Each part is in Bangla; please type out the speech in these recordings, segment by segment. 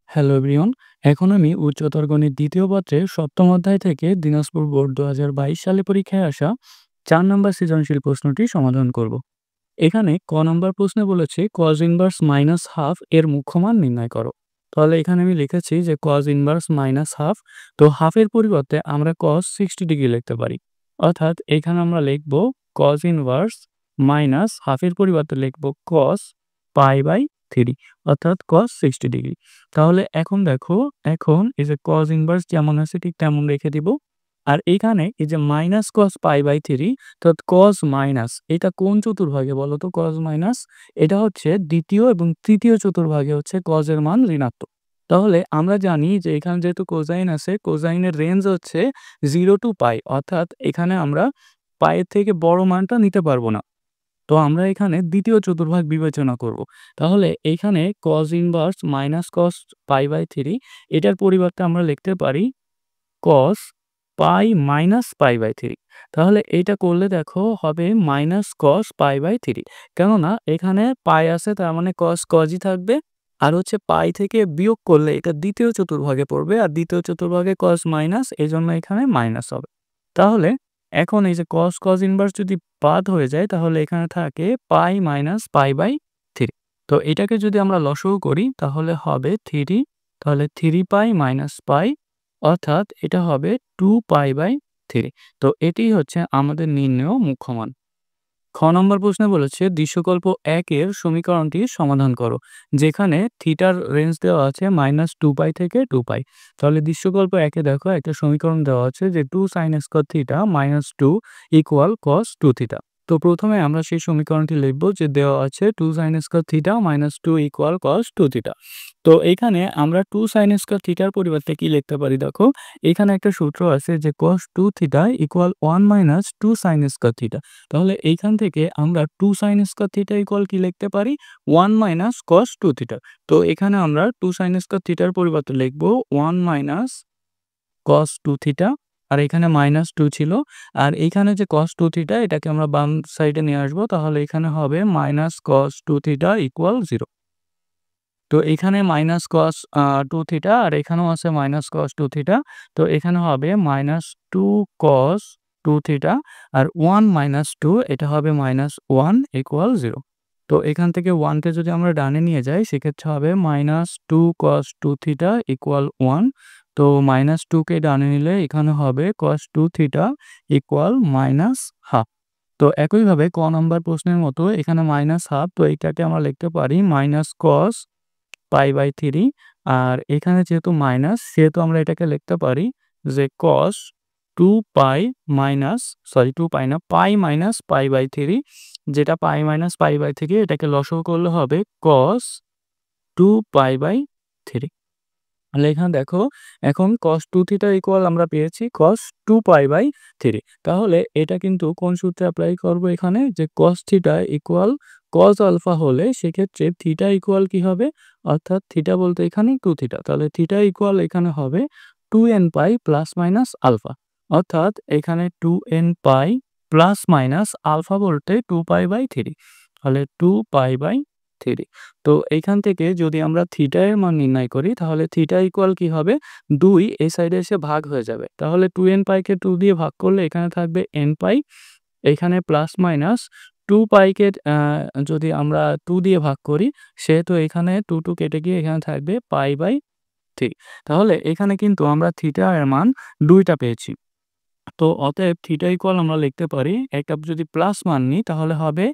Hello everyone. এখন আমি উচ্চতর গণিত দ্বিতীয় পত্রের সপ্তম অধ্যায় থেকে দিনাজপুর বোর্ড ২০২২ সালে পরীক্ষায় আসা ৪ নম্বর সৃজনশীল প্রশ্নটি সমাধান করব। এখানে ক নম্বর প্রশ্নে বলেছে কজ ইনভার্স মাইনাস হাফ এর মুখ্য মান নির্ণয় করো। তাহলে এখানে আমি লিখেছি যে কজ ইনভার্স মাইনাস হাফ, তো হাফের পরিবর্তে আমরা কজ 60 ডিগ্রি লিখতে পারি। অর্থাৎ এখানে আমরা লিখব কজ ইনভার্স মাইনাস হাফের পরিবর্তে লিখব কজ পাই/3, অর্থাৎ কজ 60 ডিগ্রি। তাহলে এখন দেখো, এখন এই যে কজ ইনভার্স যেমন আছে ঠিক তেমন রেখে দিব। আর এইখানে এই যে মাইনাস কজ পাই/3, তো কজ মাইনাস এটা কোন চতুর্ভাগে বলো তো? কজ মাইনাস এটা হচ্ছে দ্বিতীয় এবং তৃতীয় চতুর্ভাগে হচ্ছে কজের মান ঋণাত্মক। তাহলে আমরা জানি যে এখানে যেহেতু কোজাইন আছে, কোজাইনের রেঞ্জ হচ্ছে 0 টু পাই, অর্থাৎ এখানে আমরা পায়ের থেকে বড় মানটা নিতে পারবো না। তো আমরা এখানে দ্বিতীয় চতুর্ভাগ বিবেচনা করব। তাহলে এইখানে cos ইনভার্স মাইনাস cos পাই/3 এটার পরিবর্তে আমরা লিখতে পারি cos পাই মাইনাস পাই/3। তাহলে এটা করলে দেখো হবে মাইনাস cos পাই/3। কেননা এখানে পাই আছে, তার মানে cos cosই থাকবে। আর হচ্ছে পাই থেকে বিয়োগ করলে এটা দ্বিতীয় চতুর্ভাগে পড়বে, আর দ্বিতীয় চতুর্ভাগে cos মাইনাস, এজন্য এখানে মাইনাস হবে। তাহলে এখন এই যে cos ইনভার্স যদি বাদ হয়ে যায় তাহলে এখানে থাকে পাই মাইনাস পাই/3। তো এটাকে যদি আমরা লসাগু করি তাহলে হবে 3, তাহলে 3 পাই মাইনাস পাই, অর্থাৎ এটা হবে 2 পাই/3। তো এটি হচ্ছে আমাদের নির্ণেয় মুখ্য মান। খ নম্বর প্রশ্নে বলেছে দৃশ্যকল্প 1 এর সমীকরণটি সমাধান করো, যেখানে থিটার রেঞ্জ দেওয়া আছে -2 পাই থেকে 2 পাই। তাহলে দৃশ্যকল্প 1 এ দেখো একটা সমীকরণ দেওয়া আছে যে 2 sin square theta -2 equal cos 2 theta. তো প্রথমে আমরা সেই সমীকরণটি লিখব যে দেওয়া আছে 2 sin square theta -2 equal cos 2 theta. তো এখানে আমরা 2 sin স্কয়ার থিটার পরিবর্তে কি লিখতে পারি দেখো, এখানে একটা সূত্র আছে যে cos 2 theta equal 1 minus 2 sin square theta. তাহলে এইখান থেকে আমরা 2 sin স্কয়ার থিটা ইকুয়াল কি লিখতে পারি? 1 মাইনাস cos 2 থিটা। তো এখানে আমরা 2 sin স্কয়ার থিটার পরিবর্তে লিখব 1 মাইনাস cos 2 থিটা, আর এখানে -2 ছিল। আর এইখানে যে cos 2 থিটা এটাকে আমরা বাম সাইডে নিয়ে আসবো, তাহলে এখানে হবে cos 2 থিটা ইকুয়াল 0। তো এখানে cos 2 থিটা আর এখানেও আছে cos 2 থিটা। তো এখানে হবে -2 cos 2 থিটা আর 1 2 এটা হবে -1 ইকুয়াল 0। তো এখান থেকে 1 কে যদি আমরা ডানে নিয়ে যাই সেক্ষেত্রে হবে -2 cos 2 থিটা ইকুয়াল 1। তো -2 কে ডানে নিলে এখানে হবে cos 2 থিটা ইকুয়াল -হাফ। তো একইভাবে ক নাম্বার প্রশ্নের মতো এখানে -হাফ, তো এইটাকে আমরা লিখতে পারি cos পাই/3। আর এখানে যেহেতু মাইনাস সেহেতু আমরা এটাকে লিখতে পারি যে cos 2 পাই মাইনাস, সরি 2 পাই না, পাই মাইনাস পাই/3, যেটা পাই মাইনাস পাই/3 এটাকে লসাগু করলে হবে cos 2 পাই/3। তাহলে এখানে দেখো, এখন cos 2 থিটা ইকুয়াল আমরা পেয়েছি cos 2 পাই/3। তাহলে এটা কিন্তু কোন সূত্রে এপ্লাই করব? এখানে যে cos theta equal cos alpha হলে সেক্ষেত্রে থিটা ইকুয়াল কি হবে? অর্থাৎ থিটা বলতে এখানে 2 থিটা, তাহলে থিটা ইকুয়াল এখানে হবে 2n পাই প্লাস মাইনাস আলফা। অর্থাৎ এখানে 2n পাই প্লাস মাইনাস আলফা বলতে 2 পাই/3, তাহলে 2 পাই/3। তো এইখান থেকে যদি আমরা থিটা এর মান নির্ণয় করি তাহলে থিটা ইকুয়াল কি হবে? 2 এই সাইডে এসে ভাগ হয়ে যাবে। তাহলে 2n পাইকে 2 দিয়ে ভাগ করলে এখানে থাকবে n পাই, এখানে প্লাস মাইনাস 2 পাইকে যদি আমরা 2 দিয়ে ভাগ করি সেহেতু এখানে 2 কেটে গিয়ে এখানে থাকবে পাই/3। তাহলে এখানে কিন্তু আমরা থিটা এর মান 2 টা পেয়েছি। তো অতএব থিটা ইকুয়াল আমরা লিখতে পারি, একটা যদি প্লাস মান নিই তাহলে হবে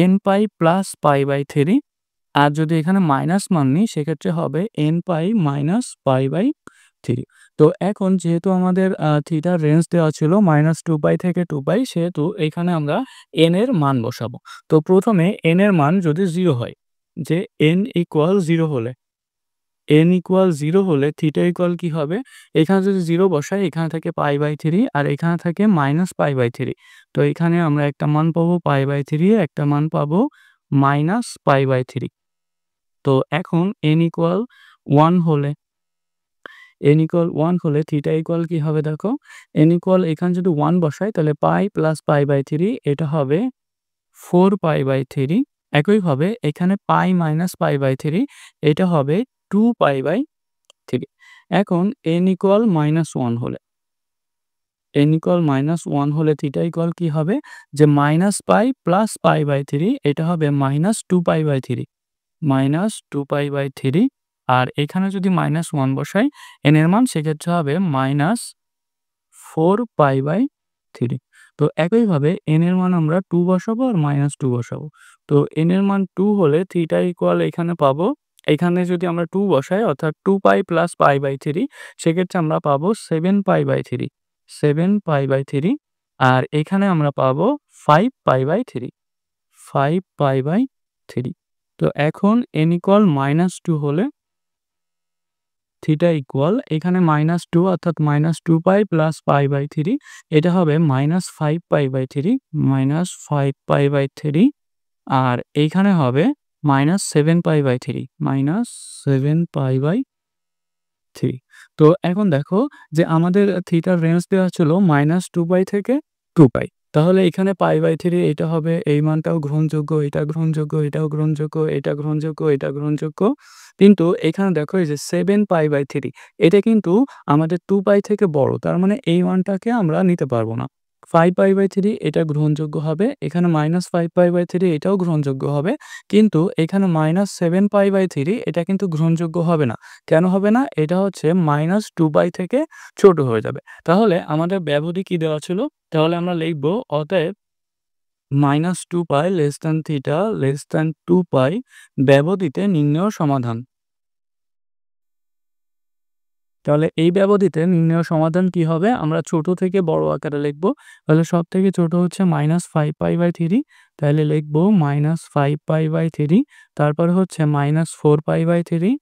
n পাই প্লাস পাই/3, আর যদি এখানে মাইনাস মান নিই সেক্ষেত্রে হবে n পাই মাইনাস পাই/3। তো এখন যেহেতু আমাদের থিটার রেঞ্জ দেওয়া ছিল -2 পাই থেকে 2 পাই, সেহেতু এখানে আমরা n এর মান বসাবো। তো প্রথমে n এর মান যদি 0 হয়, যে n ইকুয়াল 0 হলে, n ইকুয়াল 0 হলে থিটা ইকুয়াল কি হবে? এখানে যদি 0 বসাই এখানে থাকে পাই/3 আর এখানে থাকে মাইনাস পাই/3। তো এখানে আমরা একটা মান পাবো পাই/3, একটা মান পাবো মাইনাস পাই/3। তো এখন n ইকুয়াল 1 হলে, থিটা ইকুয়াল কি হবে দেখো, n ইকুয়াল এখানে যদি 1 বসাই তাহলে পাই প্লাস পাই/3 এটা হবে 4 পাই/3। একইভাবে এখানে পাই মাইনাস পাই/3 এটা হবে 2 পাই/3। থ্রি। এখন n ইকুয়াল -1 হলে থিটা ইকুয়াল কি হবে যে -π+π/3 এটা হবে -2π/3 -2π/3 আর এখানে যদি -1 বসাই n এর মান সেক্ষেত্রে হবে -4π/3। তো একইভাবে n এর মান আমরা 2 বসাবো আর -2 বসাবো। তো n এর মান 2 হলে থিটা ইকুয়াল এখানে পাবো, এখানে যদি আমরা 2 বসাই অর্থাৎ 2π + π/3 সেক্ষেত্রে আমরা পাবো 7π/3 7π/3 আর এখানে আমরা পাবো 5π/3 5π/3। তো এখন n ইকুয়াল -2 হলে থিটা ইকুয়াল এখানে -2 অর্থাৎ -2π + π/3 এটা হবে -5π/3 -5π/3 আর এইখানে হবে -7π/3 -7π/3। তো এখন দেখো যে আমাদের থিটার রেঞ্জ দেওয়া ছিল -2π থেকে 2π। তাহলে এখানে π/3 এটা হবে, এই মানটাও গ্রহণযোগ্য, এটা গ্রহণযোগ্য, এটাও গ্রহণযোগ্য, এটা গ্রহণযোগ্য, এটা গ্রহণযোগ্য। কিন্তু এখানে দেখো এই যে 7π/3 এটা কিন্তু আমাদের 2π থেকে বড়। তার মানে এই মানটাকে আমরা নিতে পারবো না। 5π/3 এটা গ্রহণযোগ্য হবে। এখানে -5π/3 এটাও গ্রহণযোগ্য হবে। কিন্তু এখানে -7π/3 এটা কিন্তু গ্রহণযোগ্য হবে না। কেন হবে না? এটা হচ্ছে -2π থেকে ছোট হয়ে যাবে। তাহলে আমাদের ব্যবধি কি দেওয়া ছিল? তাহলে আমরা লিখব অতএব -2π θ 2π ব্যবধিতে নির্ণেয় সমাধান। তাহলে এই ব্যবধিতে নির্ণেয় সমাধান কি হবে? আমরা ছোট থেকে বড় আকারে লিখব। তাহলে সবথেকে ছোট হচ্ছে -5π/3 তাহলে লিখব -5π/3 তারপরে হচ্ছে -4π/3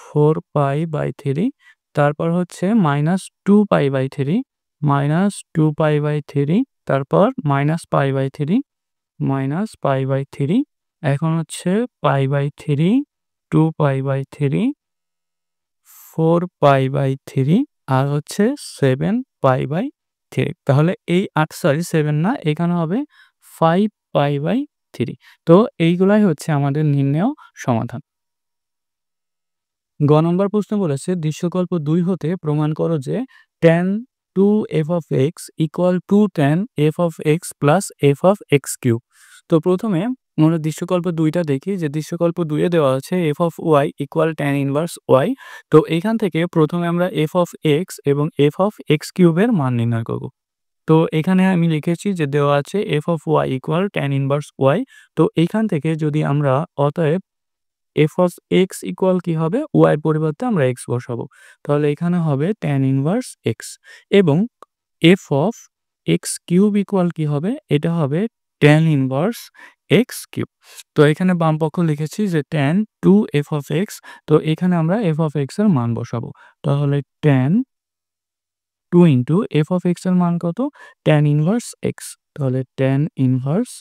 4π/3 তারপর হচ্ছে -2π/3 -2π/3 তারপর -π/3 -π/3 এখন হচ্ছে π/3 2π/3 4π/3 আর হচ্ছে 7π/3। তাহলে এই 7 না, এখানে হবে 5π/3। তো এইগুলাই হচ্ছে আমাদের নির্ণেয় সমাধান। গ নম্বর প্রশ্ন বলেছে দৃশ্যকল্প ২ হতে প্রমাণ করো যে tan 2f of x equal to tan f of x plus f of x cube। তো প্রথমে আমরা দৃশ্যকল্প ২টা দেখি যে দৃশ্যকল্প ২ এ দেওয়া আছে f of y equal tan inverse y। তো এখান থেকে প্রথমে আমরা f of x এবং f of x cube এর মান নির্ণয় করব। তো এখানে আমি লিখেছি যে দেওয়া আছে f of y equal tan inverse y। তো এখান থেকে যদি আমরা অতএব f of x ইকুয়াল কি হবে? y এর পরিবর্তে আমরা x বসাবো। তাহলে এখানে হবে tan inverse x এবং f of x cube equal কি হবে? এটা হবে tan inverse x কিউব। তো এখানে বাম পক্ষ লিখেছি যে tan 2f of x। তো এখানে আমরা f of x এর মান বসাবো। তাহলে tan 2 into f of x এর মান কত? tan inverse x। তাহলে tan inverse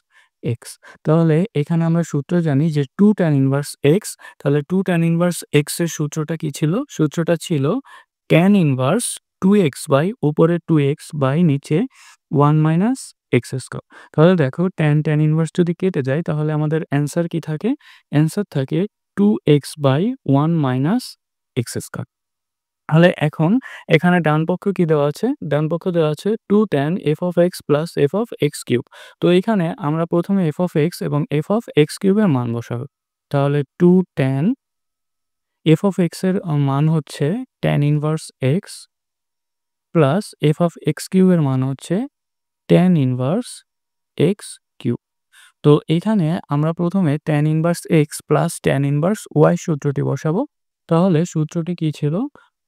x। তাহলে এখানে আমরা সূত্র জানি যে 2 tan inverse x। তাহলে 2 tan inverse x এর সূত্রটা কি ছিল? সূত্রটা ছিল tan inverse 2x বাই উপরে 2x বাই নিচে 1 মাইনাস x স্কয়ার। তাহলে দেখো tan inverse যদি কেটে যায় তাহলে আমাদের অ্যান্সার কি থাকে? অ্যান্সার থাকে 2x by 1 minus x square. তাহলে এখন এখানে ডান পক্ষ কি দেওয়া আছে? ডান পক্ষ দেওয়া আছে 2 tan f of x plus f of x cube. তো এখানে আমরা প্রথমে f of x এবং f of x কিউবের মান বসাবো। তাহলে 2 tan f of x এর মান হচ্ছে tan inverse x plus f of x কিউবের মান হচ্ছে tan inverse x কিউব। তো এখানে আমরা প্রথমে tan inverse x plus tan inverse y সূত্রটি বসাবো। তাহলে সূত্রটি কি ছিল?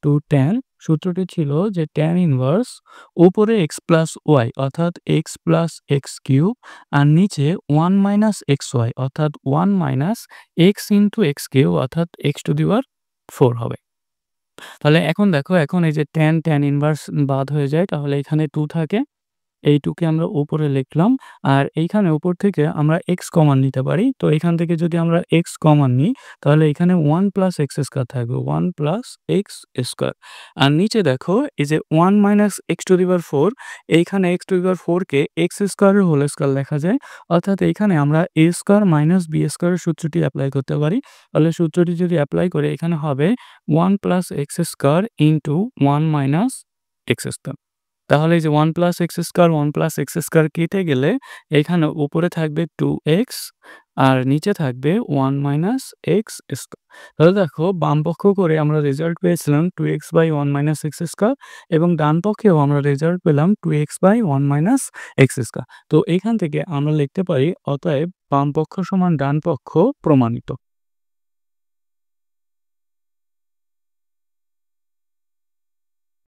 2 tan সূত্রটি ছিল যে tan inverse উপরে x প্লাস y অর্থাৎ x প্লাস x কিউব আর নিচে 1 মাইনাস xy অর্থাৎ 1 minus x into x cube অর্থাৎ x টু দি পাওয়ার 4 হবে। তাহলে এখন দেখো এখন এই যে tan inverse বাদ হয়ে যায় তাহলে এখানে 2 থাকে এইটুকে আমরা উপরে লিখলাম। আর এইখানে উপর থেকে আমরা x কমন নিতে পারি। তো এখান থেকে যদি আমরা x কমন নিই তাহলে এখানে 1 প্লাস x স্কয়ার থাকবে। 1 প্লাস x স্কয়ার। আর নিচে দেখো এই যে 1 minus x to the power 4 এইখানে x টু দি পাওয়ার 4 কে x স্কয়ারের হোল স্কয়ার লেখা যায়। অর্থাৎ এইখানে আমরা a স্কয়ার মাইনাস b স্কয়ারের সূত্রটি এপ্লাই করতে পারি। তাহলে সূত্রটি যদি এপ্লাই করি এখানে হবে 1 plus x square into 1 minus x square. তাহলে এই যে 1 plus x square 1 plus x square কেটে গেলে এখানে উপরে থাকবে 2x আর নিচে থাকবে 1 মাইনাস x স্কয়ার। তাহলে দেখো বাম পক্ষ করে আমরা রেজাল্ট পেয়েছিলাম 2x by 1 minus x square এবং ডান পক্ষেও আমরা রেজাল্ট পেলাম 2x by 1 minus x square. তো এখান থেকে আমরা লিখতে পারি অতএব বাম পক্ষ সমান ডান পক্ষ প্রমাণিত।